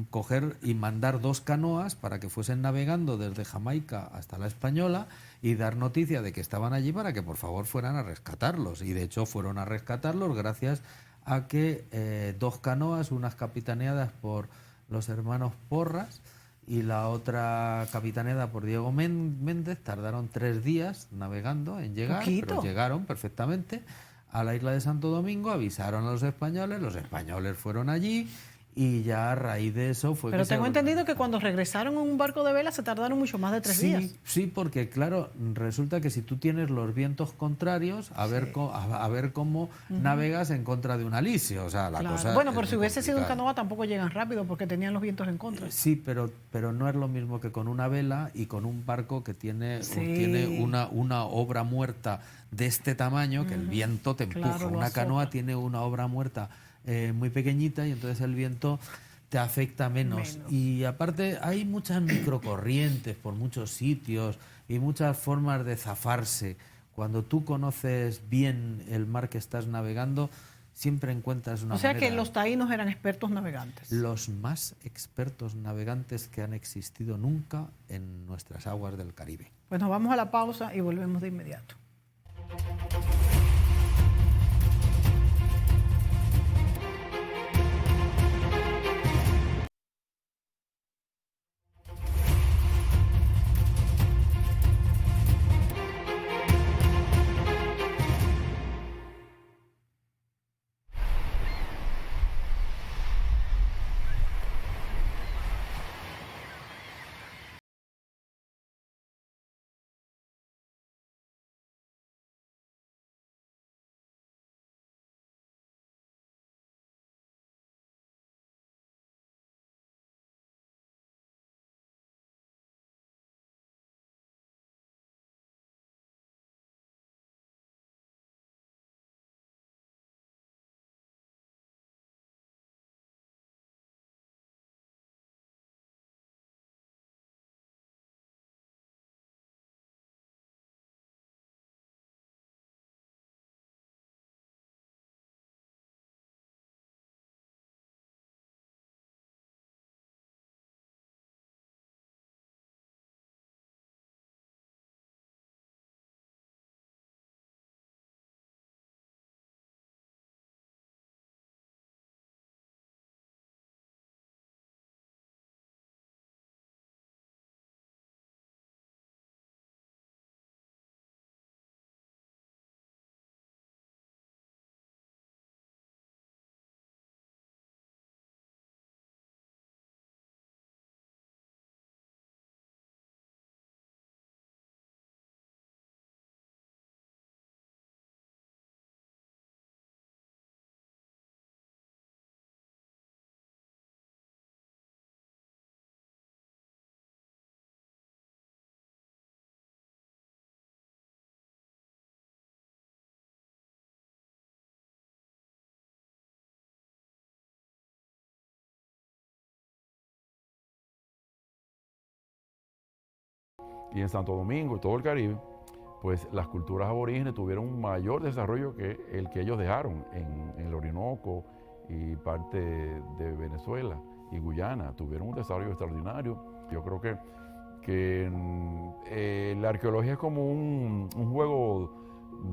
coger y mandar 2 canoas para que fuesen navegando desde Jamaica hasta la Española y dar noticia de que estaban allí para que por favor fueran a rescatarlos. Y de hecho fueron a rescatarlos gracias a que 2 canoas, unas capitaneadas por los hermanos Porras, y la otra capitaneada por Diego Méndez. Tardaron 3 días navegando en llegar, pero llegaron perfectamente a la isla de Santo Domingo, avisaron a los españoles fueron allí, y ya a raíz de eso fue... Pero tengo entendido que cuando regresaron en un barco de vela se tardaron mucho más de 3 días. Sí, porque claro, resulta que si tú tienes los vientos contrarios, a ver cómo navegas en contra de un alisio, o sea, la cosa... Bueno, pero si hubiese sido un canoa tampoco llegan rápido porque tenían los vientos en contra. Sí, pero no es lo mismo que con una vela y con un barco que tiene una obra muerta de este tamaño, que el viento te empuja. Claro, una canoa tiene una obra muerta muy pequeñita, y entonces el viento te afecta menos. Y aparte hay muchas microcorrientes por muchos sitios y muchas formas de zafarse. Cuando tú conoces bien el mar que estás navegando, siempre encuentras una manera. O sea que los taínos eran expertos navegantes. Los más expertos navegantes que han existido nunca en nuestras aguas del Caribe. Pues nos vamos a la pausa y volvemos de inmediato. Y en Santo Domingo y todo el Caribe, pues las culturas aborígenes tuvieron un mayor desarrollo que el que ellos dejaron en el Orinoco y parte de Venezuela y Guyana. Tuvieron un desarrollo extraordinario. Yo creo que la arqueología es como un juego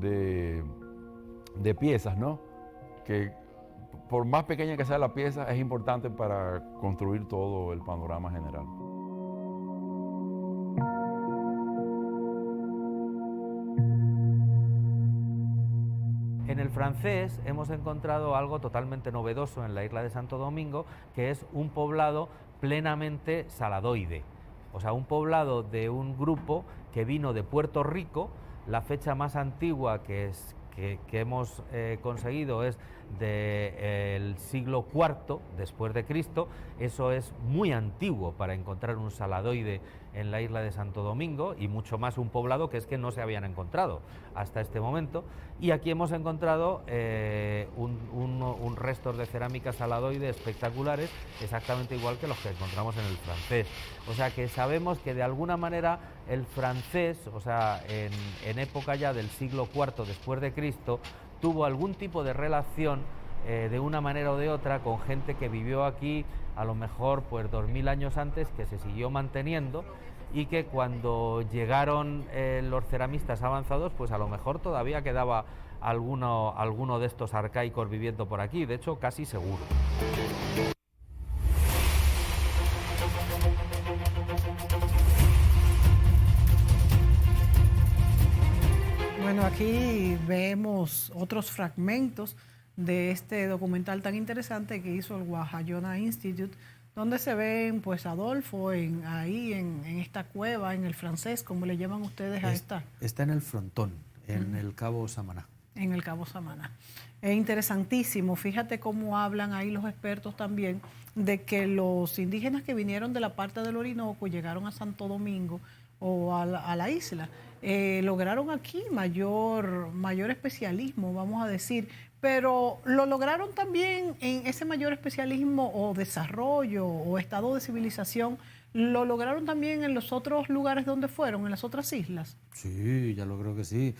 de piezas, ¿no? Que por más pequeña que sea la pieza, es importante para construir todo el panorama general. En el francés hemos encontrado algo totalmente novedoso en la isla de Santo Domingo, que es un poblado plenamente saladoide. O sea, un poblado de un grupo que vino de Puerto Rico. La fecha más antigua que hemos conseguido es del siglo IV después de Cristo. Eso es muy antiguo para encontrar un saladoide en la isla de Santo Domingo, y mucho más un poblado que es que no se habían encontrado hasta este momento. Y aquí hemos encontrado un restos de cerámica saladoide espectaculares, exactamente igual que los que encontramos en el francés. O sea que sabemos que de alguna manera el francés, o sea, en época ya del siglo IV después de Cristo, tuvo algún tipo de relación de una manera o de otra con gente que vivió aquí a lo mejor pues 2000 años antes, que se siguió manteniendo, y que cuando llegaron los ceramistas avanzados, pues a lo mejor todavía quedaba alguno de estos arcaicos viviendo por aquí, de hecho casi seguro. aquí vemos otros fragmentos de este documental tan interesante que hizo el Guajayona Institute, donde se ven pues Adolfo ahí en esta cueva, en el francés, como le llaman ustedes a esta. Está en el frontón, en el Cabo Samaná. En el Cabo Samaná. Es interesantísimo. Fíjate cómo hablan ahí los expertos también de que los indígenas que vinieron de la parte del Orinoco, llegaron a Santo Domingo o a la isla, lograron aquí mayor especialismo, vamos a decir, pero lo lograron también en ese mayor especialismo o desarrollo o estado de civilización, lo lograron también en los otros lugares donde fueron, en las otras islas. Sí, ya lo creo que sí.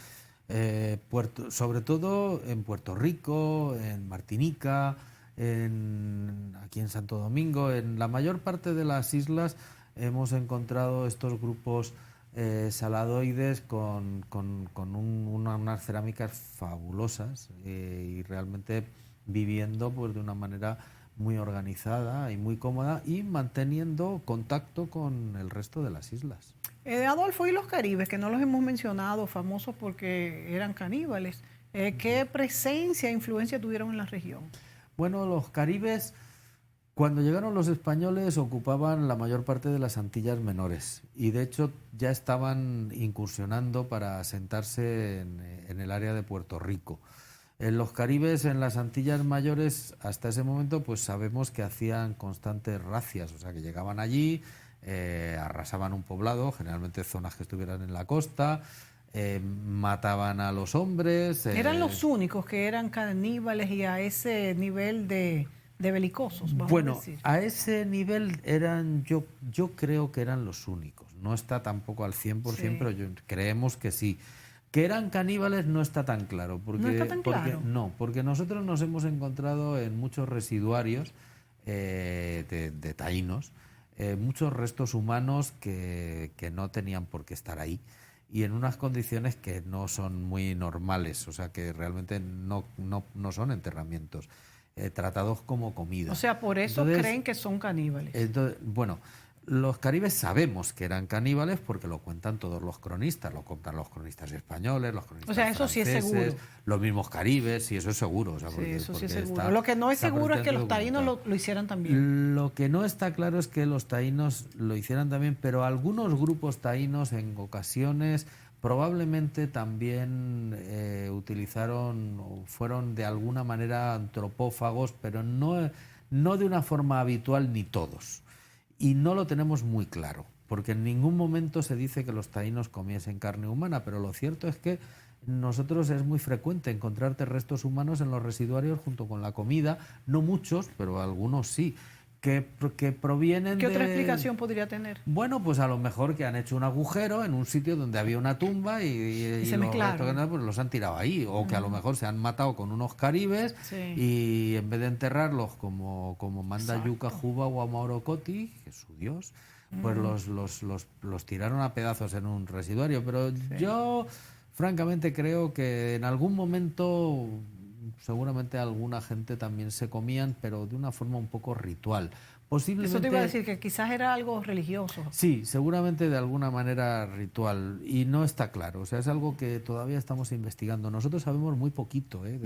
Sobre todo en Puerto Rico, en Martinica, aquí en Santo Domingo, en la mayor parte de las islas hemos encontrado estos grupos saladoides con unas cerámicas fabulosas y realmente viviendo pues de una manera muy organizada y muy cómoda y manteniendo contacto con el resto de las islas. Adolfo, y los caribes, que no los hemos mencionado, famosos porque eran caníbales, ¿qué presencia e influencia tuvieron en la región? Bueno, los caribes, cuando llegaron los españoles, ocupaban la mayor parte de las Antillas Menores y de hecho ya estaban incursionando para asentarse en el área de Puerto Rico. Los caribes en las Antillas Mayores, hasta ese momento, pues sabemos que hacían constantes razias, o sea que llegaban allí, arrasaban un poblado, generalmente zonas que estuvieran en la costa, mataban a los hombres. ¿Eran los únicos que eran caníbales y a ese nivel de belicosos, vamos a decir? A ese nivel yo creo que eran los únicos. No está tampoco al 100%, sí, pero creemos que sí. Que eran caníbales no está tan claro. Porque, ¿no está tan claro? Porque nosotros nos hemos encontrado en muchos residuarios de taínos, muchos restos humanos que no tenían por qué estar ahí y en unas condiciones que no son muy normales, o sea que realmente no son enterramientos, tratados como comida. O sea, por eso creen que son caníbales. Bueno, los caribes sabemos que eran caníbales porque lo cuentan todos los cronistas, lo cuentan los cronistas españoles, los cronistas franceses, eso sí es seguro. Los mismos caribes, y eso es seguro. O sea, sí, eso sí es seguro. Lo que no es seguro es que los taínos lo hicieran también. Lo que no está claro es que los taínos lo hicieran también, pero algunos grupos taínos en ocasiones probablemente también utilizaron o fueron de alguna manera antropófagos, pero no de una forma habitual ni todos. Y no lo tenemos muy claro, porque en ningún momento se dice que los taínos comiesen carne humana, pero lo cierto es que nosotros es muy frecuente encontrarte restos humanos en los residuarios junto con la comida, no muchos, pero algunos sí, que provienen de... ¿Qué otra explicación podría tener? Bueno, pues a lo mejor que han hecho un agujero en un sitio donde había una tumba y se mezclaron. Pues los han tirado ahí, o que a lo mejor se han matado con unos caribes, sí, y en vez de enterrarlos como manda Yuca Juba o Amaorocoti, que es su dios, pues los tiraron a pedazos en un residuario. Pero sí, yo francamente creo que en algún momento seguramente alguna gente también se comían, pero de una forma un poco ritual. Posiblemente, eso te iba a decir, que quizás era algo religioso. Sí, seguramente de alguna manera ritual, y no está claro. O sea, es algo que todavía estamos investigando. Nosotros sabemos muy poquito de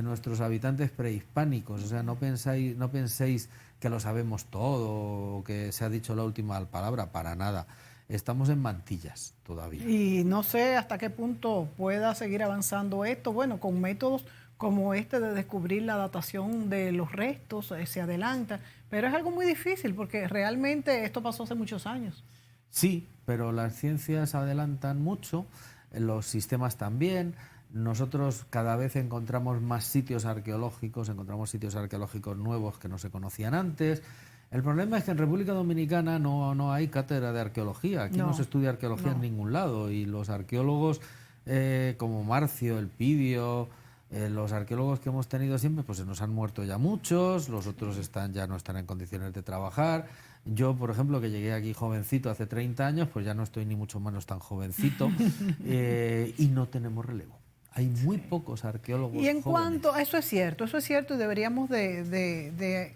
nuestros habitantes prehispánicos. O sea, no penséis que lo sabemos todo o que se ha dicho la última palabra, para nada. Estamos en mantillas todavía. Y no sé hasta qué punto pueda seguir avanzando esto, bueno, con métodos como este de descubrir la datación de los restos, se adelanta, pero es algo muy difícil porque realmente esto pasó hace muchos años. Sí, pero las ciencias adelantan mucho, los sistemas también. Nosotros cada vez encontramos más sitios arqueológicos, encontramos sitios arqueológicos nuevos que no se conocían antes. El problema es que en República Dominicana no hay cátedra de arqueología. Aquí no se estudia arqueología en ningún lado. Y los arqueólogos como Marcio, Elpidio, los arqueólogos que hemos tenido siempre, pues se nos han muerto ya muchos, los otros ya no están en condiciones de trabajar. Yo, por ejemplo, que llegué aquí jovencito hace 30 años, pues ya no estoy ni mucho menos tan jovencito y no tenemos relevo. Hay muy pocos arqueólogos jóvenes. Y en cuanto, eso es cierto y deberíamos de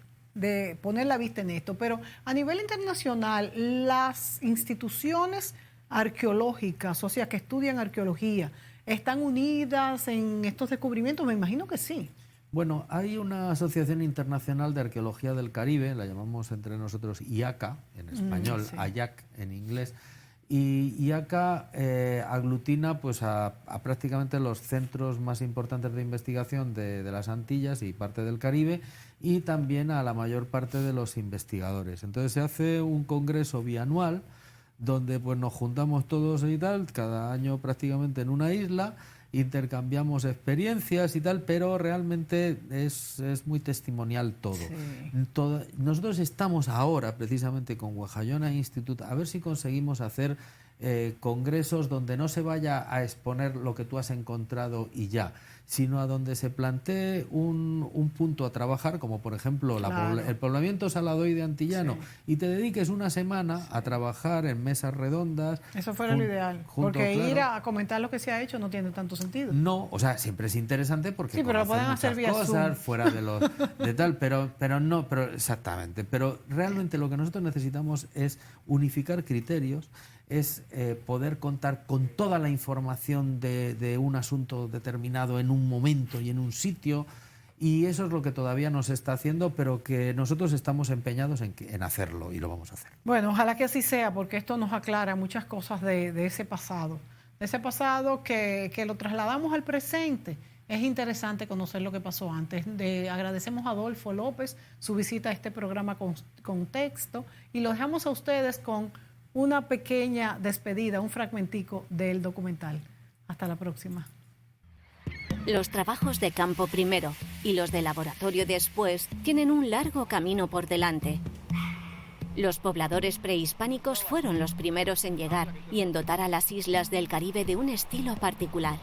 poner la vista en esto, pero a nivel internacional, las instituciones arqueológicas, o sea, que estudian arqueología, ¿Están unidas en estos descubrimientos? Me imagino que sí. Bueno, hay una Asociación Internacional de Arqueología del Caribe, la llamamos entre nosotros IACA en español, sí. AYAC en inglés, y IACA aglutina pues a prácticamente los centros más importantes de investigación de las Antillas y parte del Caribe, y también a la mayor parte de los investigadores. Entonces se hace un congreso bianual donde pues nos juntamos todos y tal, cada año prácticamente en una isla, intercambiamos experiencias y tal, pero realmente es muy testimonial todo. Sí. Nosotros estamos ahora precisamente con Wahayona Institute a ver si conseguimos hacer congresos donde no se vaya a exponer lo que tú has encontrado y ya, sino a donde se plantee un punto a trabajar, como por ejemplo claro. El poblamiento saladoide antillano, sí. y te dediques una semana a trabajar en mesas redondas. Eso fuera lo ideal, porque claro, ir a comentar lo que se ha hecho no tiene tanto sentido. No, o sea, siempre es interesante porque sí, pero lo pueden hacer vía cosas Zoom. Fuera de tal, pero exactamente. Pero realmente lo que nosotros necesitamos es unificar criterios, es poder contar con toda la información de un asunto determinado en un momento y en un sitio, y eso es lo que todavía no se está haciendo, pero que nosotros estamos empeñados en hacerlo y lo vamos a hacer. Bueno, ojalá que así sea, porque esto nos aclara muchas cosas de ese pasado. De ese pasado que lo trasladamos al presente. Es interesante conocer lo que pasó antes. Agradecemos a Adolfo López su visita a este programa con texto, y lo dejamos a ustedes con una pequeña despedida, un fragmentico del documental. Hasta la próxima. Los trabajos de campo primero y los de laboratorio después tienen un largo camino por delante. Los pobladores prehispánicos fueron los primeros en llegar y en dotar a las islas del Caribe de un estilo particular.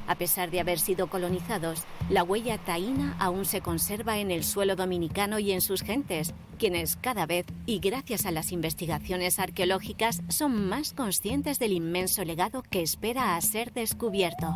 A pesar de haber sido colonizados, la huella taína aún se conserva en el suelo dominicano y en sus gentes, quienes cada vez, y gracias a las investigaciones arqueológicas, son más conscientes del inmenso legado que espera a ser descubierto.